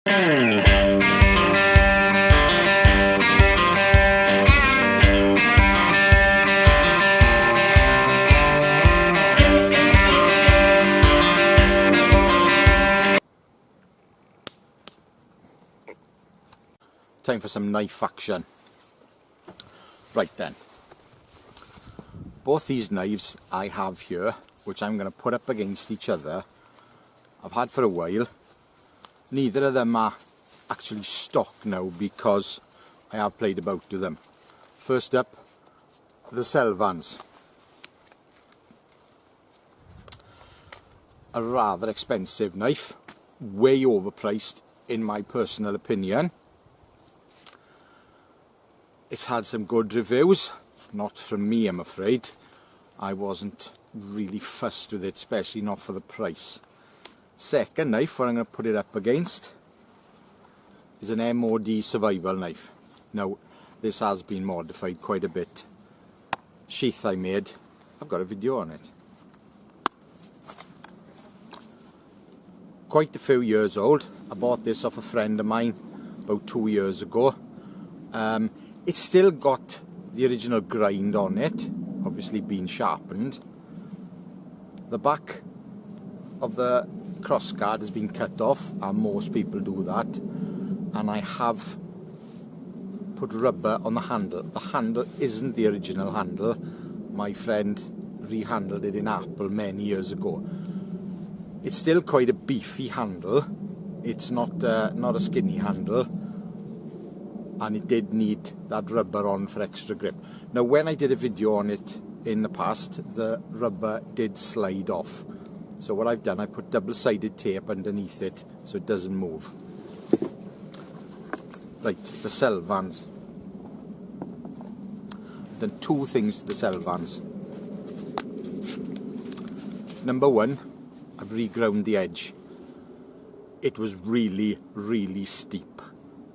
Time for some knife action. Right then, both these knives I have here, which I'm going to put up against each other, I've had for a while. Neither of them are actually stock now because I have played about with them. First up, the SELVANS. A rather expensive knife, way overpriced in my personal opinion. It's had some good reviews, not from me I'm afraid. I wasn't really fussed with it, especially not for the price. Second knife, what I'm going to put it up against, is an MOD survival knife. Now, this has been modified quite a bit. Sheath I made, I've got a video on it. Quite a few years old. I bought this off a friend of mine about 2 years ago. It's still got the original grind on it, obviously been sharpened. The back of the crossguard has been cut off, and most people do that. And I have put rubber on the handle. The handle isn't the original handle. My friend rehandled it in Apple many years ago. It's still quite a beefy handle. It's not a skinny handle. And it did need that rubber on for extra grip. Now, when I did a video on it in the past, the rubber did slide off. So what I've done, I put double-sided tape underneath it so it doesn't move. Right, the SELVANS. Done two things to the SELVANS. Number one, I've reground the edge. It was really, really steep.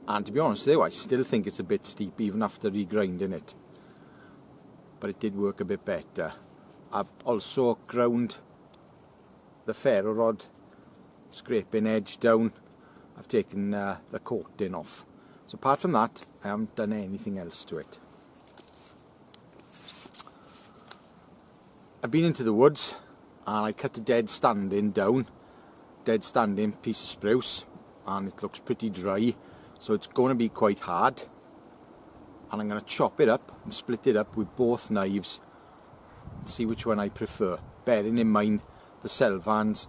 And to be honest with you, I still think it's a bit steep even after regrinding it. But it did work a bit better. I've also ground the ferro rod, scraping edge down. I've taken the coating off. So apart from that, I haven't done anything else to it. I've been into the woods and I cut a dead standing piece of spruce, and it looks pretty dry. So it's going to be quite hard, and I'm going to chop it up and split it up with both knives, see which one I prefer, bearing in mind the SELVANS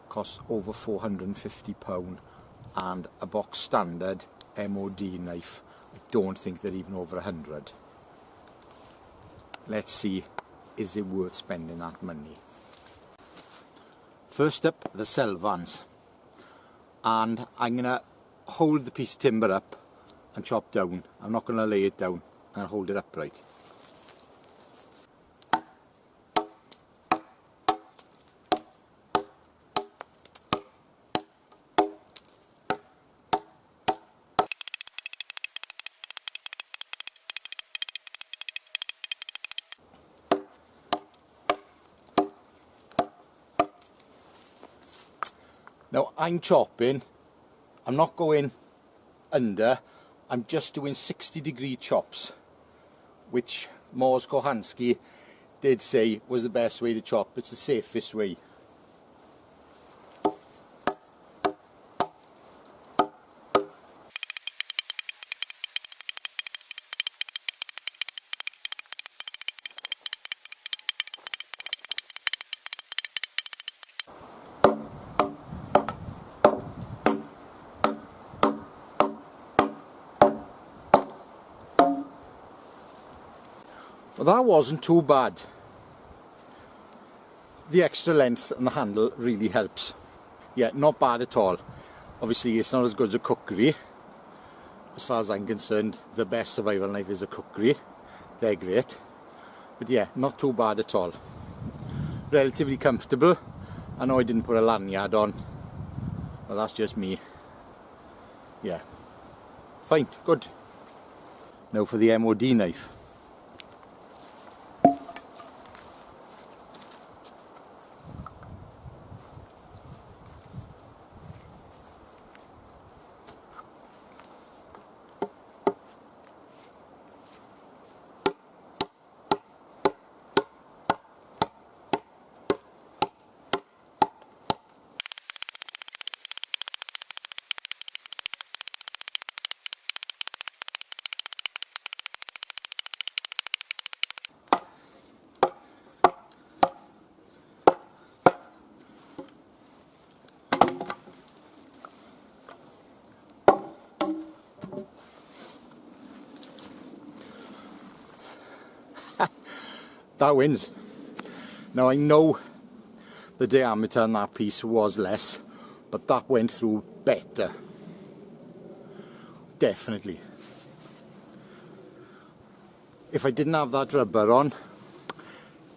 cost over £450 and a box standard MOD knife, I don't think they're even over 100. Let's see, is it worth spending that money? First up, the SELVANS, and I'm going to hold the piece of timber up and chop down. I'm not going to lay it down, I'm going to hold it upright. Now I'm chopping, I'm not going under, I'm just doing 60-degree chops, which Mors Kochanski did say was the best way to chop. It's the safest way. Well, that wasn't too bad. The extra length on the handle really helps. Yeah, not bad at all. Obviously it's not as good as a cookery. As far as I'm concerned, the best survival knife is a cookery. They're great. But yeah, not too bad at all. Relatively comfortable. I know I didn't put a lanyard on, but that's just me. Yeah, fine, good. Now for the MOD knife. that wins. Now I know the diameter on that piece was less, but that went through better. Definitely. If I didn't have that rubber on,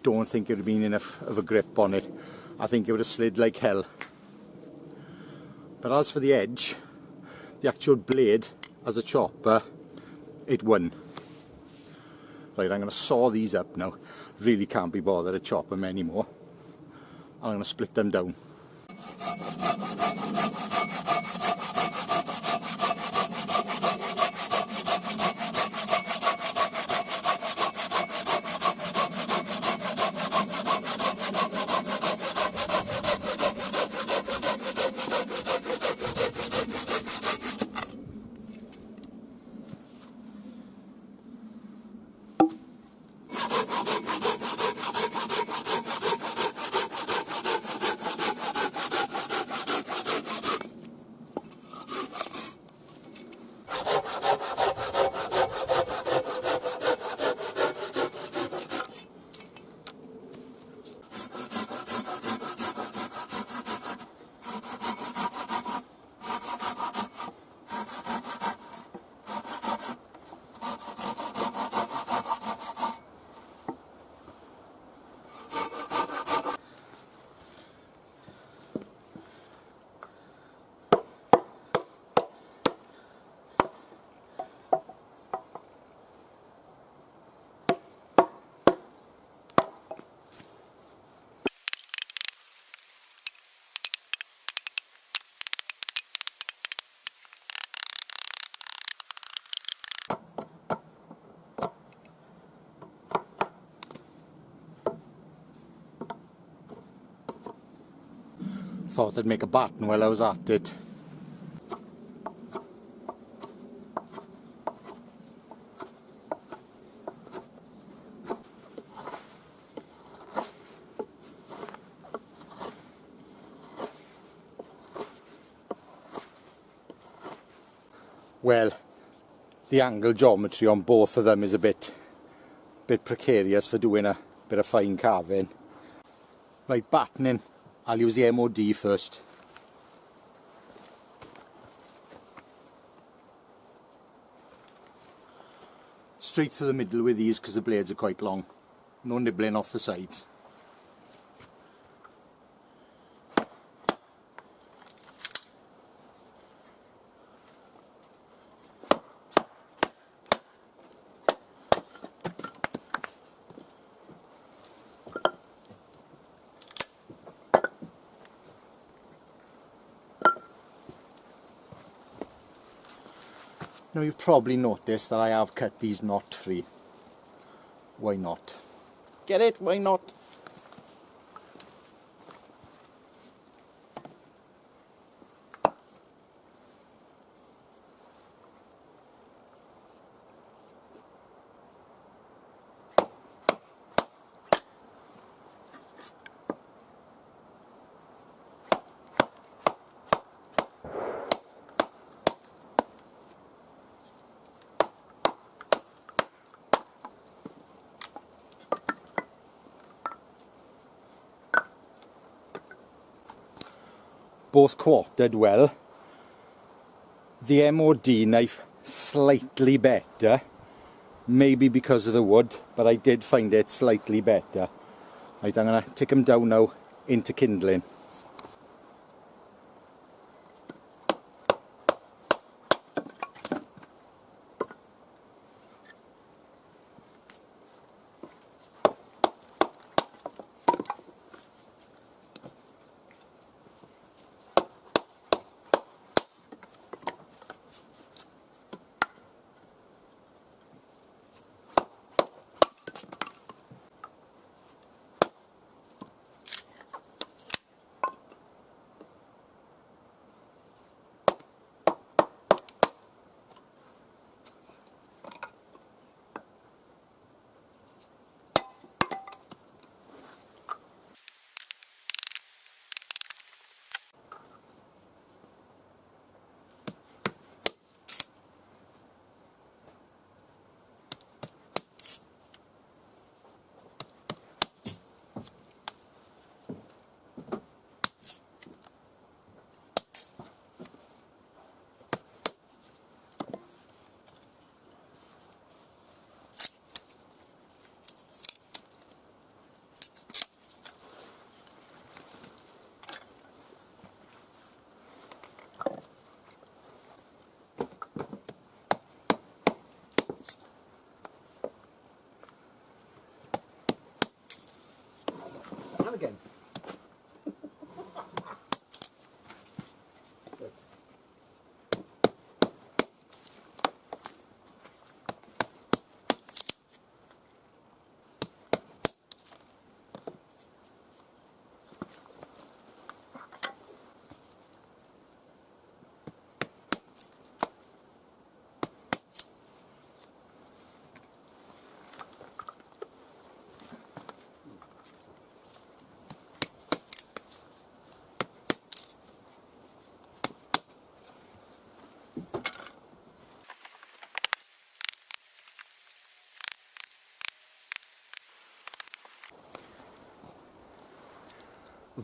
don't think it would have been enough of a grip on it. I think it would have slid like hell. But as for the edge, the actual blade as a chopper, it won. Right, I'm going to saw these up now. Really can't be bothered to chop them anymore. I'm going to split them down. Thought I'd make a baton while I was at it. Well, the angle geometry on both of them is a bit precarious for doing a bit of fine carving. Right, batoning. I'll use the MOD first. Straight through the middle with these because the blades are quite long. No nibbling off the sides. Now you've probably noticed that I have cut these knot free. Why not? Get it? Why not? Both quartered well. The MOD knife slightly better, maybe because of the wood, but I did find it slightly better. Right, I'm going to take them down now into kindling.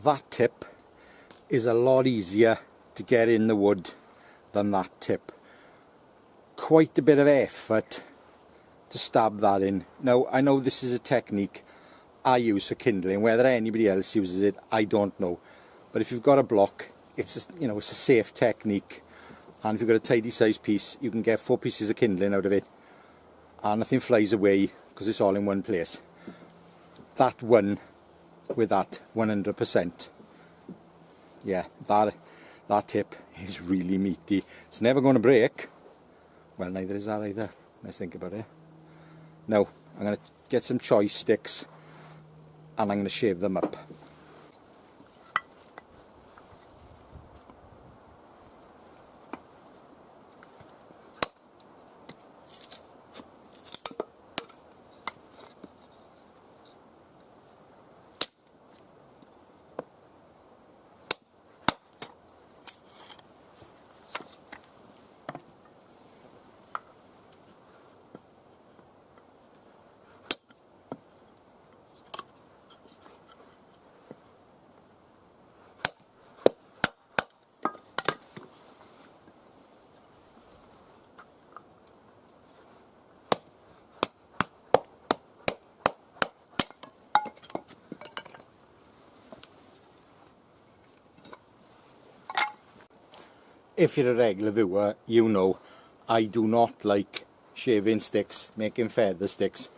that tip is a lot easier to get in the wood than that tip. Quite a bit of effort to stab that in. Now I know this is a technique I use for kindling. Whether anybody else uses it, I don't know. But if you've got a block, it's a, you know, it's a safe technique. And if you've got a tidy size piece, you can get 4 pieces of kindling out of it, and nothing flies away because it's all in one place. That one with that 100%. Yeah, that tip is really meaty. It's never going to break. Well, neither is that either. Let's think about it. Now, I'm going to get some choice sticks and I'm going to shave them up. If you're a regular viewer, you know I do not like shaving sticks, making feather sticks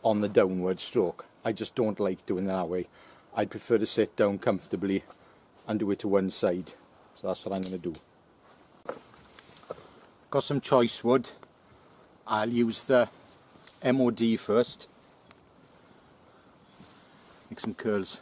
on the downward stroke. I just don't like doing it that way. I prefer to sit down comfortably and do it to one side. So that's what I'm going to do. Got some choice wood. I'll use the MOD first. Make some curls.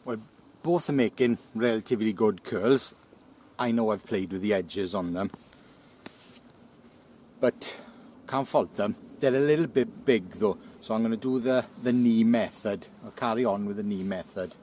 Well, both are making relatively good curls. I know I've played with the edges on them, but can't fault them. They're a little bit big though, so I'm going to do the knee method. I'll carry on with the knee method.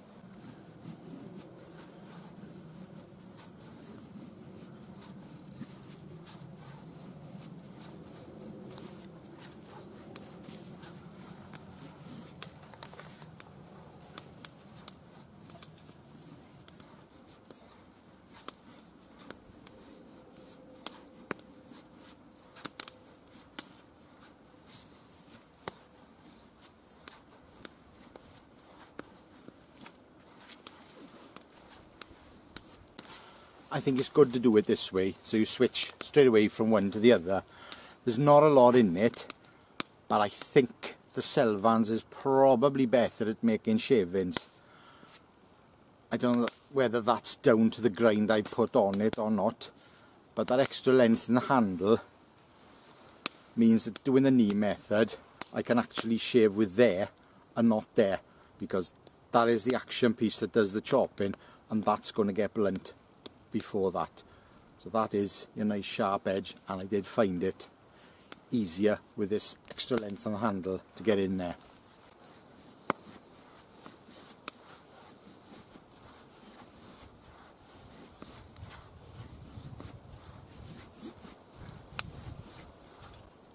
I think it's good to do it this way, so you switch straight away from one to the other. There's not a lot in it, but I think the Selvans is probably better at making shavings. I don't know whether that's down to the grind I put on it or not, but that extra length in the handle means that doing the knee method, I can actually shave with there and not there, because that is the action piece that does the chopping, and that's going to get blunt before that. So that is a nice sharp edge, and I did find it easier with this extra length on the handle to get in there.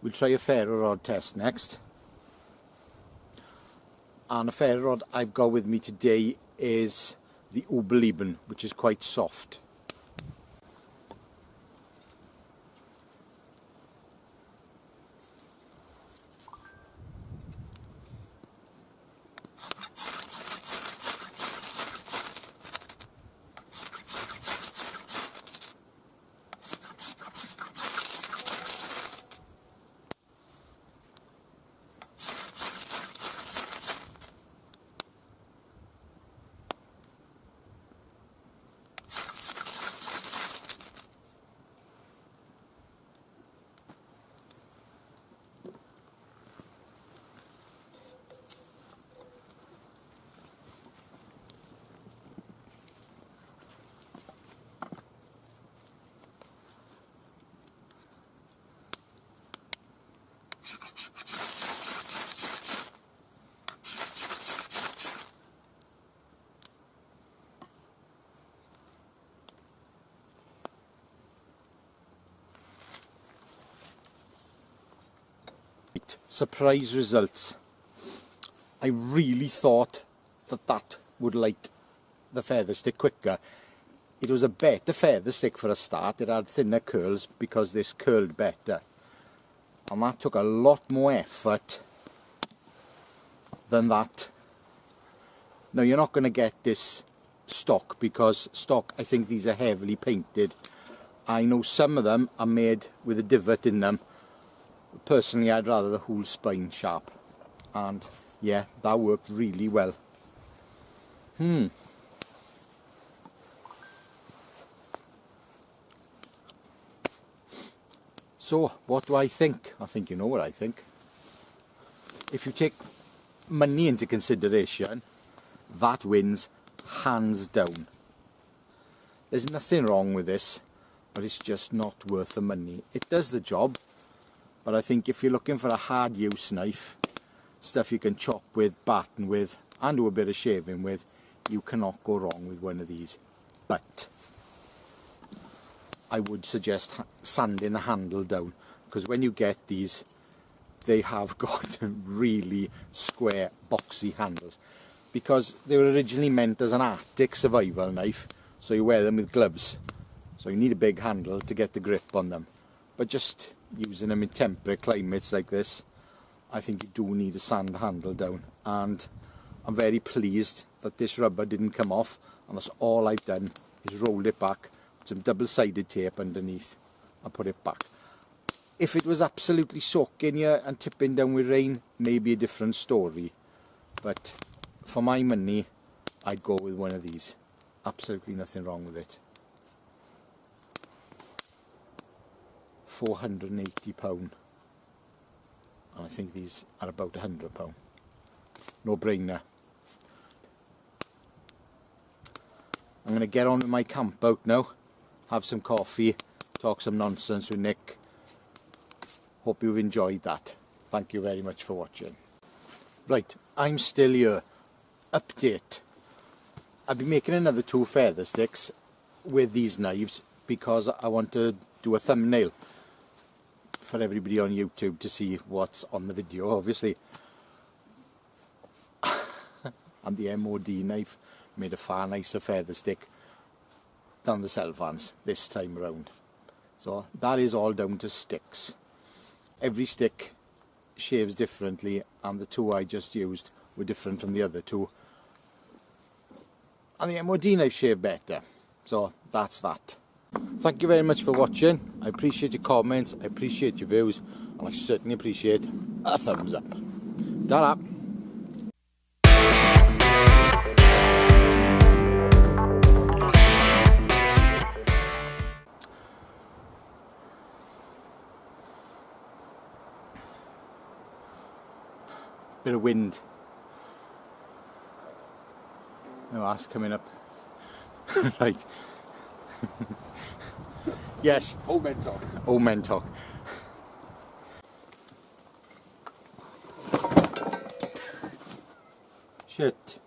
We'll try a ferro rod test next. And the ferro rod I've got with me today is the Ykon, which is quite soft. surprise results. I really thought that would light the feather stick quicker. It was a better feather stick for a start. It had thinner curls because this curled better. And that took a lot more effort than that. Now you're not going to get this stock because stock, I think these are heavily painted. I know some of them are made with a divot in them. Personally, I'd rather the whole spine sharp. And yeah, that worked really well. So, what do I think? I think you know what I think. If you take money into consideration, that wins hands down. There's nothing wrong with this, but it's just not worth the money. It does the job, but I think if you're looking for a hard use knife, stuff you can chop with, batten with, and do a bit of shaving with, you cannot go wrong with one of these. But I would suggest sanding the handle down, because when you get these, they have got really square, boxy handles, because they were originally meant as an Arctic survival knife, so you wear them with gloves, so you need a big handle to get the grip on them. But just using them in temperate climates like this, I think you do need to sand the handle down, and I'm very pleased that this rubber didn't come off, and that's all I've done is rolled it back, put some double-sided tape underneath and put it back. If it was absolutely soaking here and tipping down with rain, maybe a different story, but for my money I'd go with one of these. Absolutely nothing wrong with it. £480, and I think these are about £100. No brainer. I'm going to get on with my camp out now, have some coffee, talk some nonsense with Nick. Hope you've enjoyed that. Thank you very much for watching. Right, I'm still here. Update. I'll be making another 2 feather sticks with these knives because I want to do a thumbnail for everybody on YouTube to see what's on the video, obviously. And the MOD knife made a far nicer feather stick than the SELVANS this time around. So that is all down to sticks. Every stick shaves differently, and the 2 I just used were different from the other 2. And the MOD knife shaved better. So that's that. Thank you very much for watching. I appreciate your comments, I appreciate your views, and I certainly appreciate a thumbs up. Ta-ra! Bit of wind. No, that's coming up. Right. Yes. Old men talk. Old men talk. Shit.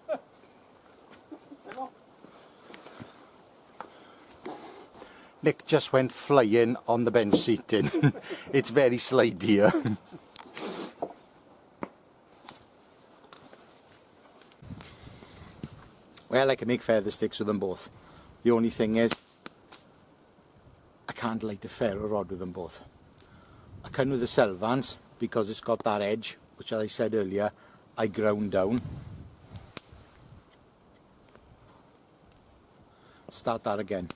Nick just went flying on the bench seating. It's very slidey here. Well, I can make feather sticks with them both. The only thing is, I can't light a ferro rod with them both. I can with the SELVANS because it's got that edge, which as I said earlier, I ground down. Start that again.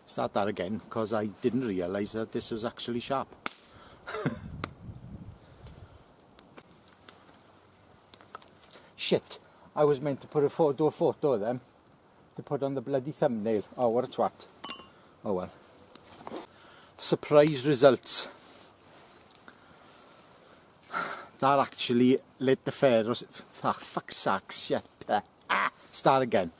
Start that again, because I didn't realise that this was actually sharp. Shit. I was meant to put do a photo of them to put on the bloody thumbnail. Oh, what a twat. Oh well. Surprise results. That actually lit the ferro. Ah, fuck's sake, shit. Start again.